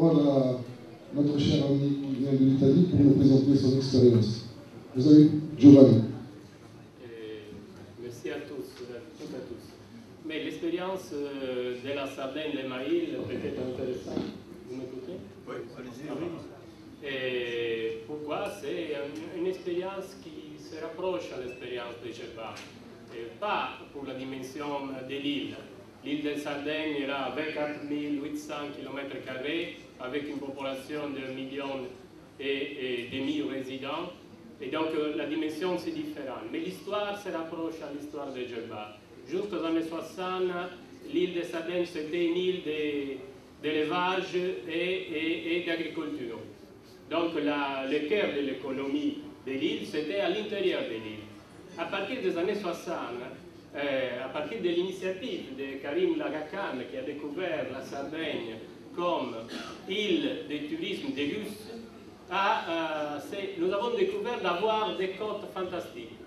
parole à notre cher ami qui vient de l'Italie pour nous présenter son expérience. Vous avez Giovanni. Merci à tous, toutes et tous. Mais l'expérience de la Sardaigne, les Maïls, peut-être intéressante. Vous m'écoutez? Oui, allez-y. Et pourquoi? C'est une expérience qui se rapproche à l'expérience de Gerba. Pas pour la dimension de l'île. L'île de Sardaigne era 24 800 km² avec une population de 1,5 million de résidents. Et donc la dimension c'est différent. Mais l'histoire se rapproche à l'histoire de Gerba. Jusqu'aux années 60, l'île de Sardaigne c'était une île d'élevage et d'agriculture. Donc le cœur de l'économie de l'île c'était à l'intérieur de l'île. À partir des années 60, à partir de l'initiative de Karim Lagacan qui a découvert la Sardaigne comme île de tourisme de luxe, nous avons découvert d'avoir des côtes fantastiques.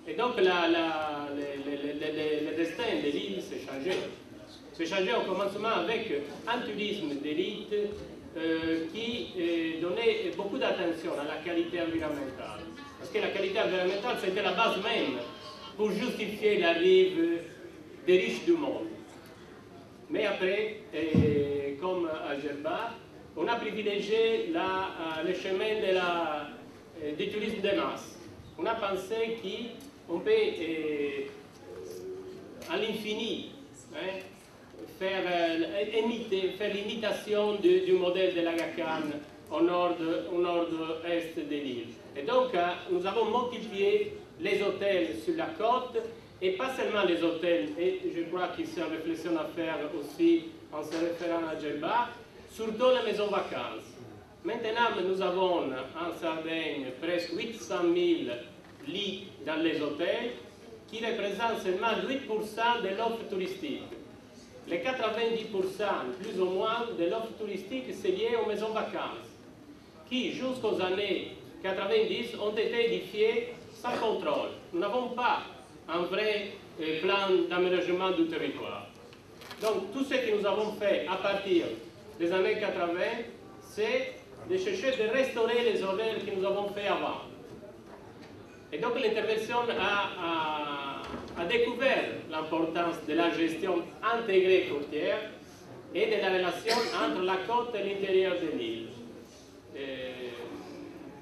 Et donc le destin de l'île s'est changé. S'est changé au commencement avec un tourisme d'élite qui donnait beaucoup d'attention à la qualité environnementale. Parce que la qualité environnementale c'était la base même pour justifier l'arrivée des riches du monde. Mais après, comme à Gerba, on a privilégié le chemin du tourisme de masse. On a pensé qu'on peut, à l'infini, faire l'imitation du modèle de l'Agacan au nord-est de l'île. Et donc, nous avons multiplié les hôtels sur la côte, et pas seulement les hôtels, et je crois qu'il y a une réflexion à faire aussi en se référant à Gerba, surtout les maisons vacances. Maintenant, nous avons en Sardaigne presque 800 000 lits dans les hôtels, qui représentent seulement 8% de l'offre touristique. Les 90%, plus ou moins, de l'offre touristique, c'est lié aux maisons vacances, qui, jusqu'aux années 90, ont été édifiées sans contrôle. Nous n'avons pas un vrai plan d'aménagement du territoire. Donc tout ce que nous avons fait à partir des années 80, c'est de chercher de restaurer les horaires que nous avons fait avant. Et donc l'intervention a découvert l'importance de la gestion intégrée côtière et de la relation entre la côte et l'intérieur de l'île.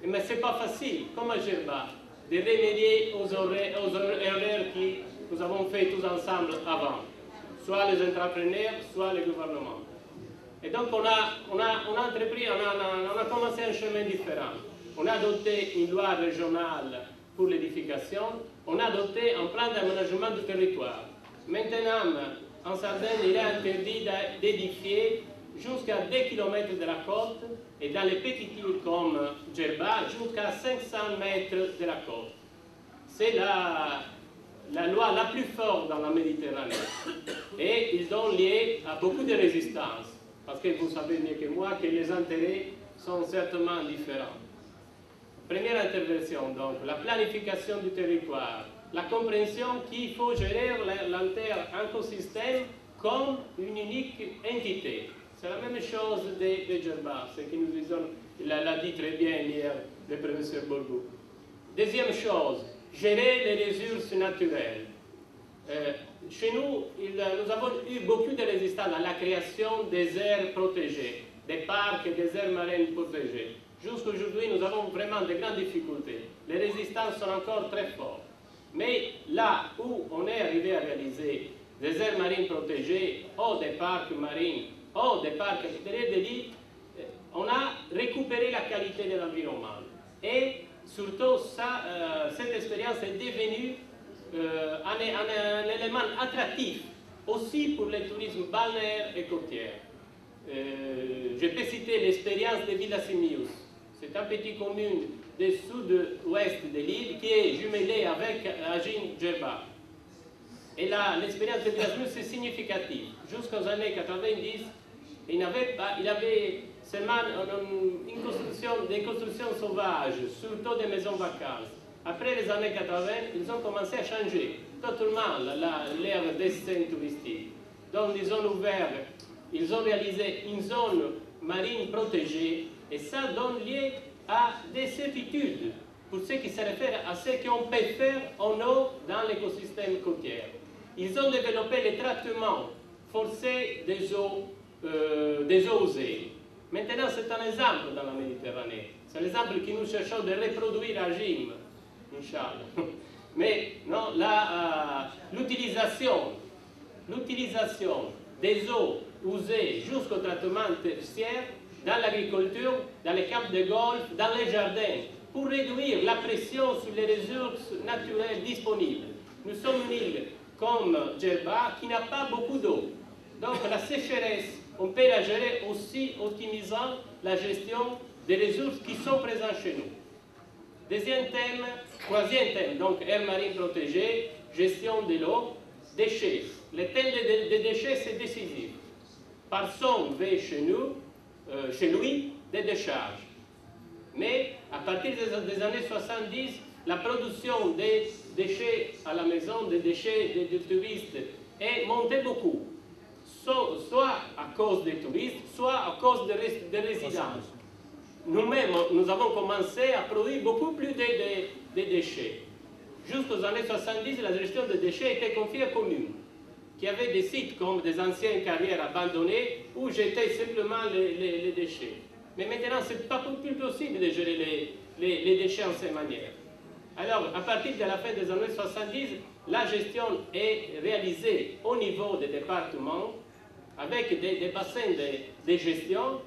Mais ce n'est pas facile, comme à Gerba, de remédier aux erreurs que nous avons fait tous ensemble avant, soit les entrepreneurs, soit le gouvernement. Et donc on a commencé un chemin différent. On a adopté une loi régionale pour l'édification, on a adopté un plan d'aménagement du territoire. Maintenant, en Sardaigne, il est interdit d'édifier jusqu'à 2 km de la côte, et dans les petites îles comme Gerba, jusqu'à 500 mètres de la côte. C'est la loi la plus forte dans la Méditerranée. Et ils sont liés à beaucoup de résistance, parce que vous savez mieux que moi que les intérêts sont certainement différents. Première intervention, donc, la planification du territoire, la compréhension qu'il faut gérer l'inter-écosystème comme une unique entité. C'est la même chose de Gerba, ce que nous disons, l'a dit très bien hier le professeur Bourgou. Deuxième chose, gérer les ressources naturelles. Chez nous, nous avons eu beaucoup de résistance à la création des aires protégées, des parcs et des aires marines protégées. Jusqu'aujourd'hui, nous avons vraiment de grandes difficultés. Les résistances sont encore très fortes. Mais là où on est arrivé à réaliser des aires marines protégées ou des parcs marins, ou des parcs à l'intérieur de l'île, on a récupéré la qualité de l'environnement. Et surtout, cette expérience est devenue un élément attractif aussi pour le tourisme balnéaire et côtier. Je peux citer l'expérience de Villa Simius. C'est une petite commune du sud-ouest de l'île qui est jumelée avec Agin Gerba. Et là, l'expérience de Villa Simius est significative. Jusqu'aux années 90, il avait seulement des constructions sauvages, surtout des maisons vacances. Après les années 80, ils ont commencé à changer totalement leur destin touristique. Donc ils ont réalisé une zone marine protégée, et ça donne lieu à des certitudes pour ce qui se réfère à ce qu'on peut faire en eau dans l'écosystème côtier. Ils ont développé les traitements forcés des eaux usées. Maintenant, c'est un exemple dans la Méditerranée. C'est l'exemple que nous cherchons de reproduire à Gym, Inch'Allah. Mais non, l'utilisation des eaux usées jusqu'au traitement tertiaire dans l'agriculture, dans les camps de golf, dans les jardins, pour réduire la pression sur les ressources naturelles disponibles. Nous sommes une île comme Djerba qui n'a pas beaucoup d'eau. Donc la sécheresse, on peut la gérer aussi en optimisant la gestion des ressources qui sont présentes chez nous. Deuxième thème, troisième thème, donc air marine protégée, gestion de l'eau, déchets. Le thème des déchets, c'est décisif. Personne veut chez lui des décharges. Mais à partir des années 70, la production des déchets à la maison, des déchets des touristes, est montée beaucoup. Soit à cause des touristes, soit à cause des résidences. Nous-mêmes, nous avons commencé à produire beaucoup plus de déchets. Jusqu'aux années 70, la gestion des déchets était confiée aux communes, qui avaient des sites comme des anciennes carrières abandonnées où jetaient simplement les déchets. Mais maintenant, ce n'est pas plus possible de gérer les déchets en cette manière. Alors, à partir de la fin des années 70, la gestion est réalisée au niveau des départements avec des bassins de gestion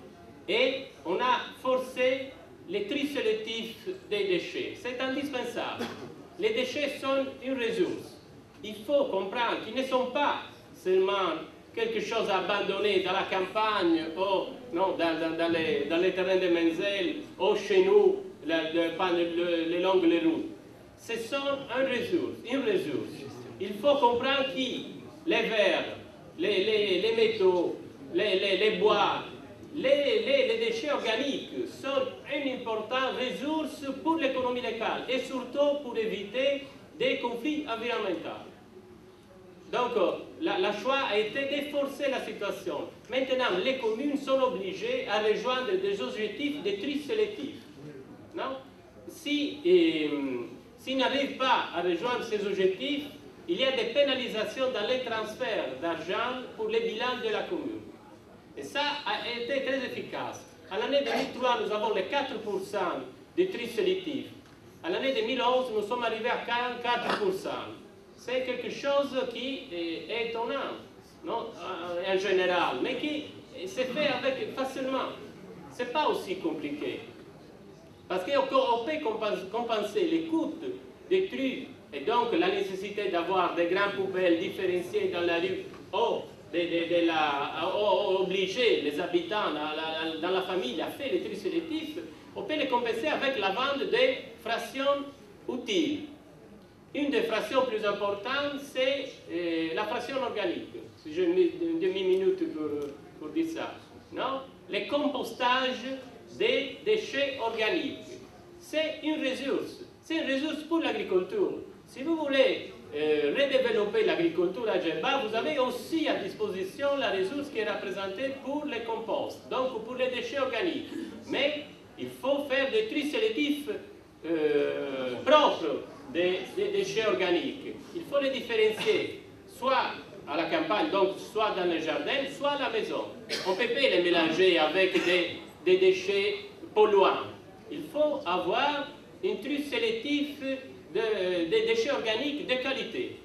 et on a forcé les tri sélectifs des déchets. C'est indispensable. Les déchets sont une ressource. Il faut comprendre qu'ils ne sont pas seulement quelque chose abandonné dans la campagne ou non, dans les terrains de Menzel ou chez nous, les longues routes. Ce sont une ressource. Il faut comprendre que les verres, les métaux, les bois, les déchets organiques sont une importante ressource pour l'économie locale et surtout pour éviter des conflits environnementaux. Donc, le choix a été de forcer la situation. Maintenant, les communes sont obligées à rejoindre des objectifs de tri sélectif. Non? S'ils n'arrivent pas à rejoindre ces objectifs, il y a des pénalisations dans les transferts d'argent pour les bilans de la commune. Et ça a été très efficace. À l'année 2003, nous avons les 4% de tri sélectif. À l'année 2011, nous sommes arrivés à 44%. C'est quelque chose qui est étonnant, non, en général, mais qui se fait facilement. Ce n'est pas aussi compliqué. Parce qu'on peut compenser les coûts des tri et donc la nécessité d'avoir des grandes poubelles différenciées dans la rue obliger les habitants dans la famille à faire les tri sélectifs, on peut les compenser avec la vente des fractions utiles. Une des fractions plus importantes, c'est la fraction organique. Si j'ai une demi-minute pour dire ça. Non? Le compostage des déchets organiques. C'est une ressource. C'est une ressource pour l'agriculture. Si vous voulez redévelopper l'agriculture à Djerba, vous avez aussi à disposition la ressource qui est représentée pour les composts, donc pour les déchets organiques. Mais il faut faire des tri sélectifs propres des déchets organiques. Il faut les différencier, soit à la campagne, donc soit dans les jardins, soit à la maison. On ne peut pas les mélanger avec des déchets polluants. Il faut avoir un tri sélectif des déchets organiques de qualité.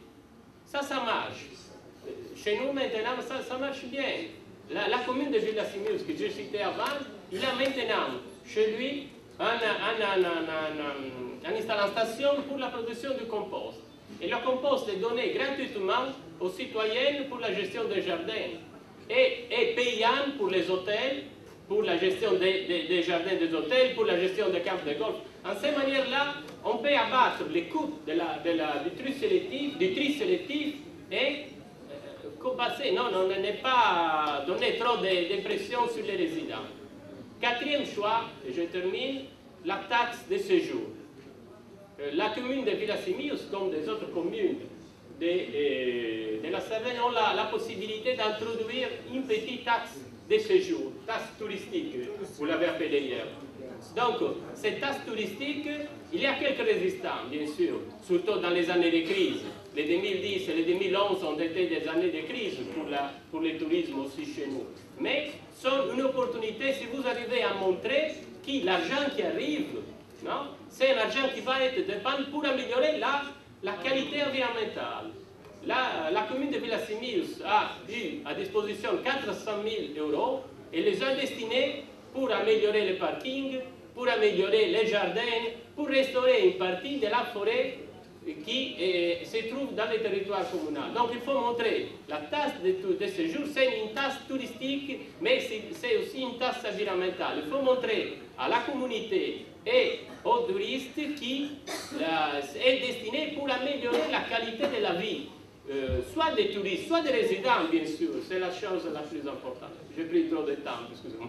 Ça marche. Chez nous, maintenant, ça marche bien. La commune de Villasimius, que j'ai cité avant, il a maintenant, chez lui, une installation pour la production du compost. Et le compost est donné gratuitement aux citoyennes pour la gestion des jardins et payant pour les hôtels, pour la gestion des jardins des hôtels, pour la gestion des camps de golf. En cette manière-là, on peut abattre les coûts du tri sélectif et compenser, ne pas donner trop de pression sur les résidents. Quatrième choix, et je termine, la taxe de séjour. La commune de Villasimius, comme des autres communes de la Sardaigne, ont la possibilité d'introduire une petite taxe de séjour, taxe touristique, vous l'avez appelé hier. Donc, cette taxe touristique, il y a quelques résistants, bien sûr, surtout dans les années de crise. Les 2010 et les 2011 ont été des années de crise pour le tourisme aussi chez nous. Mais sont une opportunité si vous arrivez à montrer que l'argent qui arrive, c'est un argent qui va être dépensé pour améliorer la qualité environnementale. La commune de Villasimius a eu à disposition 400 000 € et les a destinés pour améliorer le parking, pour améliorer les jardins, pour restaurer une partie de la forêt qui se trouve dans le territoire communal. Donc il faut montrer la taxe de séjour, c'est une taxe touristique, mais c'est aussi une taxe environnementale. Il faut montrer à la communauté et aux touristes qui est destinée pour améliorer la qualité de la vie, soit des touristes, soit des résidents, bien sûr. C'est la chose la plus importante. J'ai pris trop de temps, excusez-moi.